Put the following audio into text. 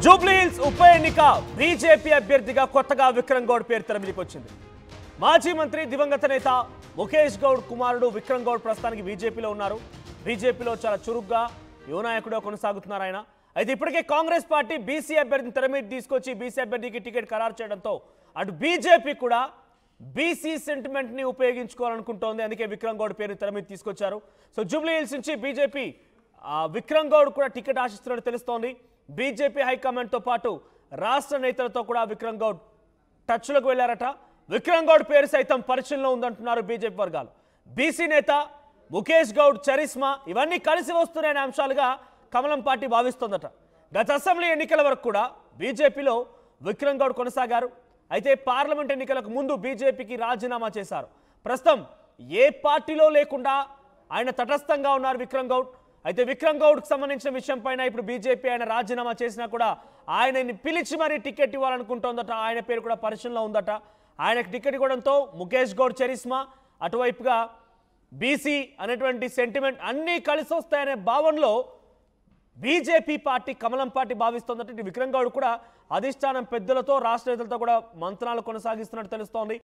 జూబ్లీహిల్స్ ఉప ఎన్నిక బీజేపీ అభ్యర్థిగా కొత్తగా విక్రమ్ గౌడ్ పేరు తెరమిదికి వచ్చింది. మాజీ మంత్రి దివంగత నేత ముఖేష్ గౌడ్ కుమారుడు విక్రమ్ గౌడ్ ప్రస్తుతానికి బీజేపీలో ఉన్నారు. బీజేపీలో చాలా చురుగ్గా యువ నాయకుడిగా కొనసాగుతున్నారు ఆయన. అయితే ఇప్పటికే కాంగ్రెస్ పార్టీ బీసీ అభ్యర్థిని తెరమీద తీసుకొచ్చి బీసీ అభ్యర్థికి టికెట్ ఖరారు చేయడంతో అటు బీజేపీ కూడా బీసీ సెంటిమెంట్ ని ఉపయోగించుకోవాలనుకుంటోంది. అందుకే విక్రమ్ గౌడ్ పేరు తెరమీద తీసుకొచ్చారు. సో జూబ్లీహిల్స్ నుంచి బీజేపీ విక్రమ్ గౌడ్ కూడా టికెట్ ఆశిస్తున్నట్టు తెలుస్తోంది. బీజేపీ హైకమాండ్తో పాటు రాష్ట్ర నేతలతో కూడా విక్రమ్ గౌడ్ టచ్లోకి వెళ్లారట. విక్రమ్ గౌడ్ పేరు సైతం పరిశీలనలో ఉందంటున్నారు బీజేపీ వర్గాలు. బీసీ నేత ముఖేష్ గౌడ్ చరిస్మా ఇవన్నీ కలిసి వస్తున్నాయనే అంశాలుగా కమలం పార్టీ భావిస్తోందట. గత అసెంబ్లీ ఎన్నికల వరకు కూడా బీజేపీలో విక్రమ్ గౌడ్ కొనసాగారు. అయితే పార్లమెంట్ ఎన్నికలకు ముందు బీజేపీకి రాజీనామా చేశారు. ప్రస్తుతం ఏ పార్టీలో లేకుండా ఆయన తటస్థంగా ఉన్నారు విక్రమ్ గౌడ్. అయితే విక్రమ్ గౌడ్కి సంబంధించిన విషయం పైన ఇప్పుడు బీజేపీ ఆయన రాజీనామా చేసినా కూడా ఆయనని పిలిచి మరీ టికెట్ ఇవ్వాలనుకుంటోందట. ఆయన పేరు కూడా పరిశీలనలో ఉందట. ఆయనకు టికెట్ ఇవ్వడంతో ముఖేష్ గౌడ్ చరిస్మా అటువైపుగా బీసీ అనేటువంటి సెంటిమెంట్ అన్నీ కలిసి వస్తాయనే భావనలో బీజేపీ పార్టీ కమలం పార్టీ భావిస్తోందట. విక్రమ్ గౌడ్ కూడా అధిష్టానం పెద్దలతో రాష్ట్ర నేతలతో కూడా మంత్రాలు కొనసాగిస్తున్నట్టు తెలుస్తోంది.